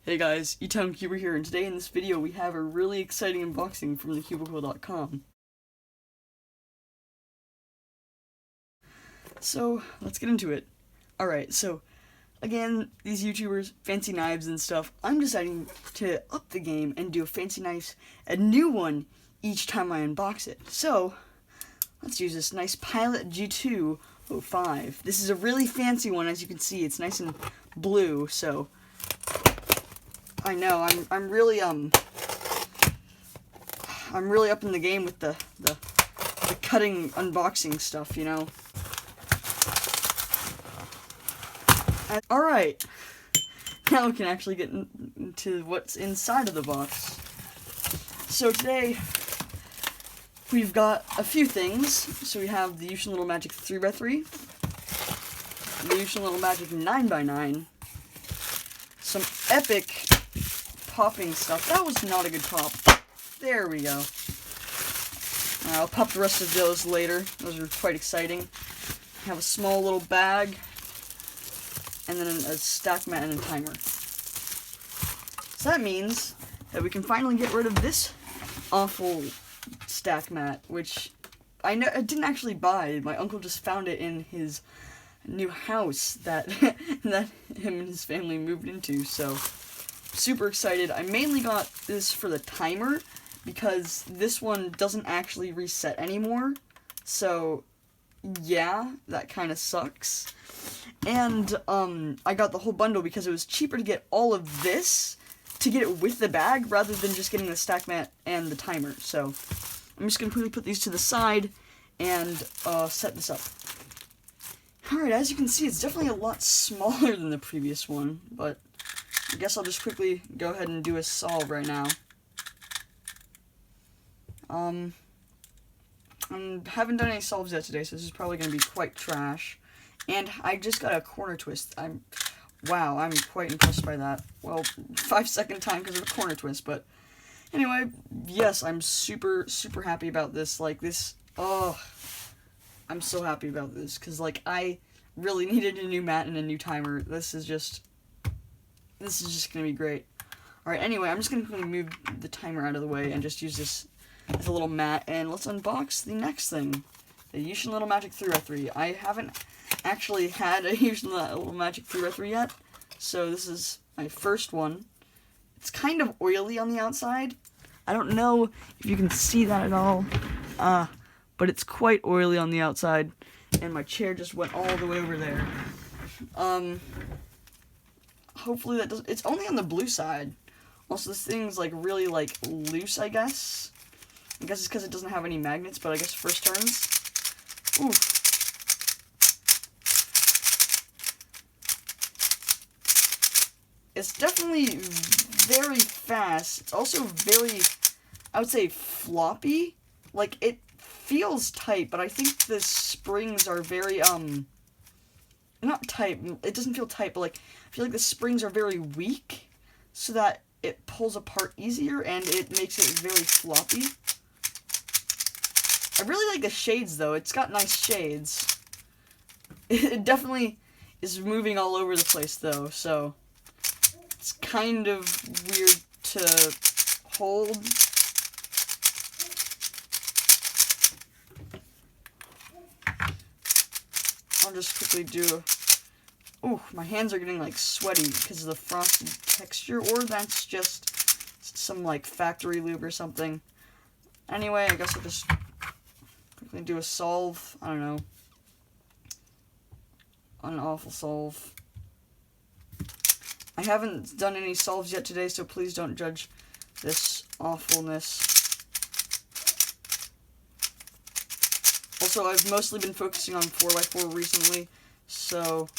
Hey guys, eTimeCuber here, and today in this video we have a really exciting unboxing from thecubicle.com. So, let's get into it. Alright, so, again, these YouTubers, fancy knives and stuff, I'm deciding to up the game and do a fancy knife, a new one, each time I unbox it. So, let's use this nice Pilot G205. This is a really fancy one, as you can see, it's nice and blue, so... I know, I'm really up in the game with the cutting unboxing stuff, you know. Alright, now we can actually get into what's inside of the box. So today, we've got a few things. So we have the Yushin Little Magic 3x3, the Yushin Little Magic 9x9, some epic popping stuff. That was not a good pop. There we go. I'll pop the rest of those later. Those are quite exciting. I have a small little bag, and then a stack mat and a timer. So that means that we can finally get rid of this awful stack mat, which I didn't actually buy. My uncle just found it in his new house that that him and his family moved into, so super excited. I mainly got this for the timer because this one doesn't actually reset anymore, so yeah, that kind of sucks. And I got the whole bundle because it was cheaper to get all of this to get it with the bag rather than just getting the stack mat and the timer. So I'm just gonna quickly put these to the side and set this up. Alright, as you can see, it's definitely a lot smaller than the previous one, but I guess I'll just quickly go ahead and do a solve right now. I haven't done any solves yet today, so this is probably going to be quite trash. And I just got a corner twist. Wow, I'm quite impressed by that. Well, 5-second time because of a corner twist, but anyway, yes, I'm super, super happy about this. Like, this, oh, I'm so happy about this, because, like, I really needed a new mat and a new timer. This is just going to be great. Alright, anyway, I'm just going to move the timer out of the way and just use this as a little mat, and let's unbox the next thing. The Yushin Little Magic 3x3. I haven't actually had a Yushin Little Magic 3x3 yet, so this is my first one. It's kind of oily on the outside. I don't know if you can see that at all, but it's quite oily on the outside, and my chair just went all the way over there. Hopefully that doesn't... It's only on the blue side. Also, this thing's, like, really, like, loose, I guess. I guess it's because it doesn't have any magnets, but I guess first turns. Ooh. It's definitely very fast. It's also very, I would say, floppy. Like, it feels tight, but I think the springs are very, not tight, it doesn't feel tight, but, like, I feel like the springs are very weak, so that it pulls apart easier, and it makes it very floppy. I really like the shades, though. It's got nice shades. It definitely is moving all over the place, though, so it's kind of weird to hold. I'll just quickly do a... Ooh, my hands are getting, like, sweaty because of the frosted texture, or that's just some, like, factory lube or something. Anyway, I guess I'll just quickly do a solve. I don't know. An awful solve. I haven't done any solves yet today, so please don't judge this awfulness. Also, I've mostly been focusing on 4x4 recently, so...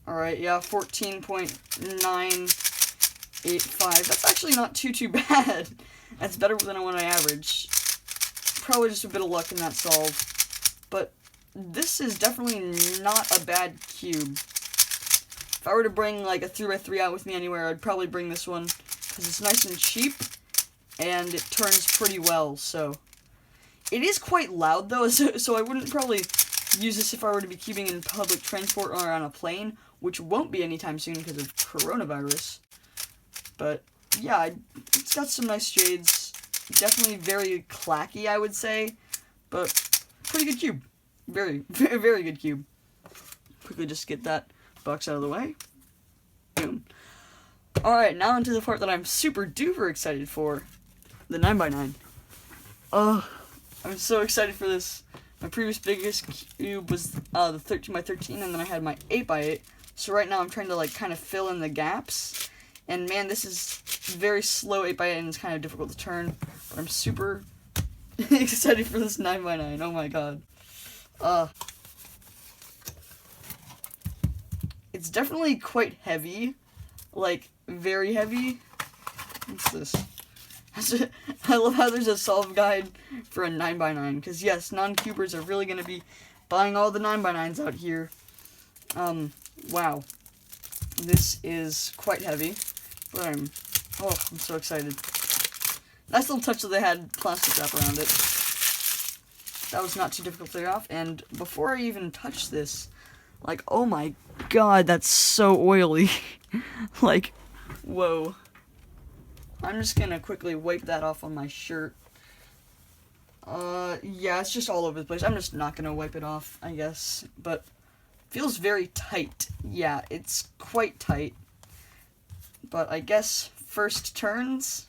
Alright, yeah, 14.985. That's actually not too bad. That's better than what I average. Probably just a bit of luck in that solve. But this is definitely not a bad cube. If I were to bring, like, a 3x3 out with me anywhere, I'd probably bring this one, because it's nice and cheap, and it turns pretty well, so... It is quite loud, though, so I wouldn't probably use this if I were to be cubing in public transport or on a plane. which won't be anytime soon because of coronavirus. But yeah, it's got some nice shades. Definitely very clacky, I would say, but pretty good cube. Very, very, very good cube. Quickly just get that box out of the way. Boom. Alright, now into the part that I'm super duper excited for. The 9x9. Oh, I'm so excited for this. My previous biggest cube was the 13x13, and then I had my 8x8. So right now I'm trying to like kind of fill in the gaps. And man, this is very slow 8x8 and it's kind of difficult to turn. But I'm super excited for this 9x9. Oh my god. It's definitely quite heavy. Like, very heavy. What's this? I love how there's a solve guide for a 9x9. Because yes, non-cubers are really going to be buying all the 9x9s out here. Wow. This is quite heavy. But I'm so excited. Nice little touch that they had plastic wrap around it. That was not too difficult to clear off. And before I even touch this, like, oh my god, that's so oily. Like, whoa. I'm just gonna quickly wipe that off on my shirt. Yeah, it's just all over the place. I'm just not gonna wipe it off, I guess. But, feels very tight. Yeah, it's quite tight. But I guess first turns.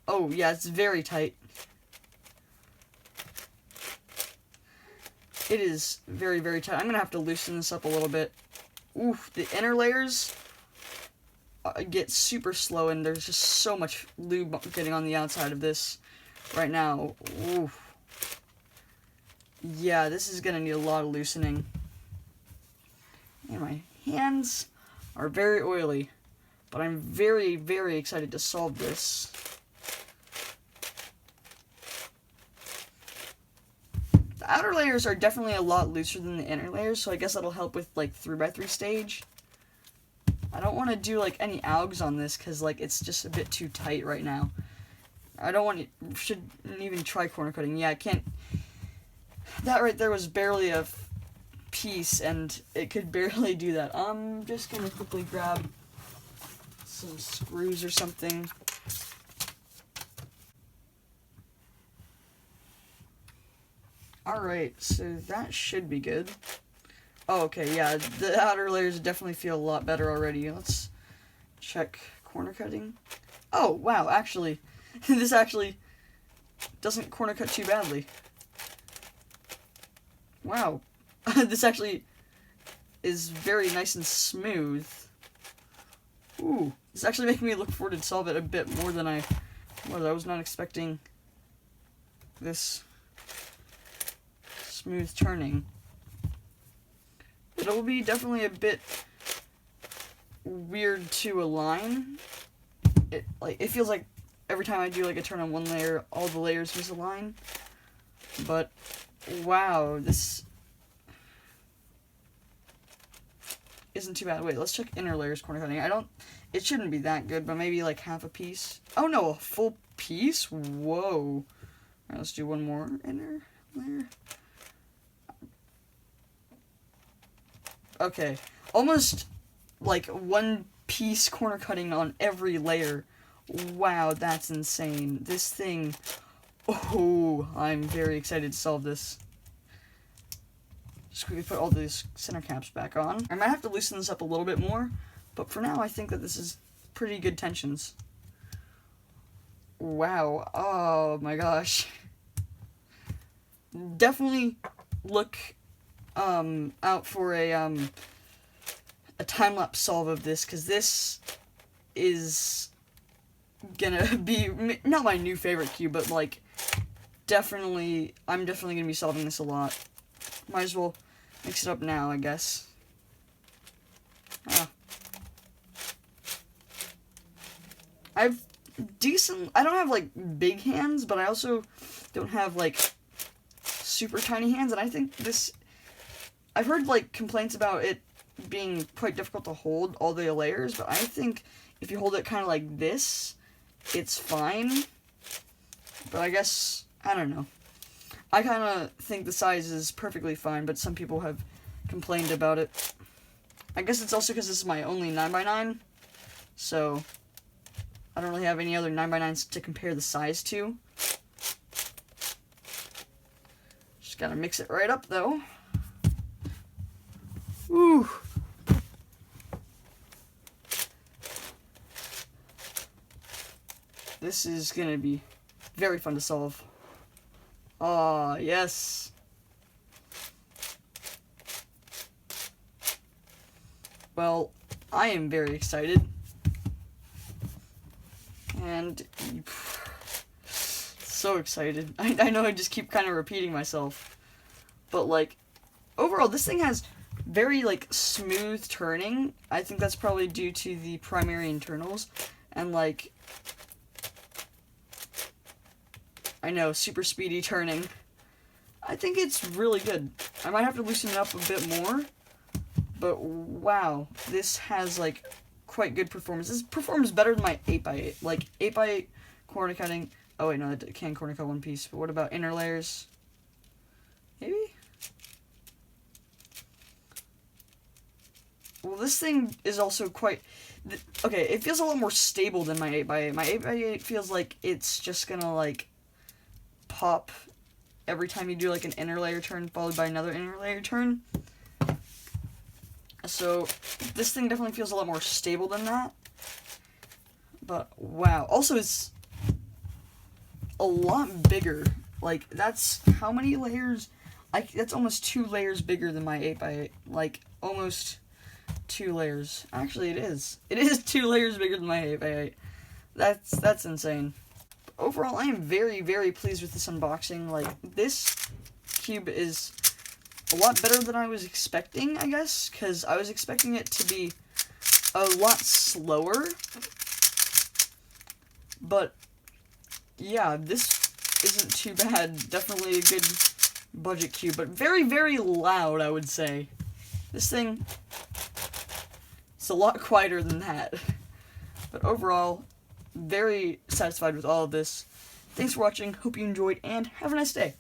Oh, yeah, it's very tight. It is very, very tight. I'm gonna have to loosen this up a little bit. Oof, the inner layers get super slow, and there's just so much lube getting on the outside of this right now. Oof. Yeah, this is gonna need a lot of loosening. And my hands are very oily, but I'm very, very excited to solve this. The outer layers are definitely a lot looser than the inner layers, so I guess that'll help with, like, 3x3 stage. I don't want to do, like, any algs on this, because, like, it's just a bit too tight right now. I don't want to, shouldn't even try corner cutting. Yeah, I can't. That right there was barely a piece, and it could barely do that. I'm just gonna quickly grab some screws or something. Alright, so that should be good. Oh, okay, yeah, the outer layers definitely feel a lot better already. Let's check corner cutting. Oh, wow, actually, this actually doesn't corner cut too badly. Wow, this actually is very nice and smooth. Ooh, it's actually making me look forward to solve it a bit more than I was. I was not expecting this smooth turning. It'll be definitely a bit weird to align. It feels like every time I do like a turn on one layer, all the layers misalign. But wow, this isn't too bad. Wait, let's check inner layers corner cutting. It shouldn't be that good, but maybe like half a piece. Oh no, a full piece? Whoa. Alright, let's do one more inner layer. Okay, almost like one piece corner cutting on every layer. Wow, that's insane. This thing, oh, I'm very excited to solve this. Just quickly put all these center caps back on. I might have to loosen this up a little bit more, but for now I think that this is pretty good tensions. Wow, oh my gosh. Definitely look out for a time-lapse solve of this, because this is gonna be not my new favorite cube, but like I'm definitely gonna be solving this a lot. Might as well mix it up now, I guess. I don't have like big hands, but I also don't have like super tiny hands, and I think I've heard like complaints about it being quite difficult to hold all the layers, but I think if you hold it kind of like this, it's fine. But I guess, I don't know. I kind of think the size is perfectly fine, but some people have complained about it. I guess it's also because this is my only 9x9, so I don't really have any other 9x9s to compare the size to. Just gotta mix it right up, though. Woo! This is gonna be very fun to solve. Ah, yes. Well, I am very excited. And so excited. I know I just keep kind of repeating myself. But like, overall, this thing has very like smooth turning. I think that's probably due to the primary internals. And like, I know, super speedy turning. I think it's really good. I might have to loosen it up a bit more. But wow, this has like quite good performance. This performs better than my 8x8. Like 8x8 corner cutting. Oh wait, no, it can corner cut one piece. But what about inner layers? Maybe? Well, this thing is also quite... Okay, it feels a lot more stable than my 8x8. My 8x8 feels like it's just gonna like pop every time you do like an inner layer turn followed by another inner layer turn. So this thing definitely feels a lot more stable than that. But wow, also it's a lot bigger. Like that's how many layers? That's almost 2 layers bigger than my 8x8. Like almost 2 layers. Actually, it is. It is 2 layers bigger than my 8x8. That's insane. Overall, I am very, very pleased with this unboxing. Like, this cube is a lot better than I was expecting, I guess, because I was expecting it to be a lot slower. But, yeah, this isn't too bad. Definitely a good budget cube, but very, very loud, I would say. This thing is a lot quieter than that. But overall, very satisfied with all of this. Thanks for watching, hope you enjoyed, and have a nice day.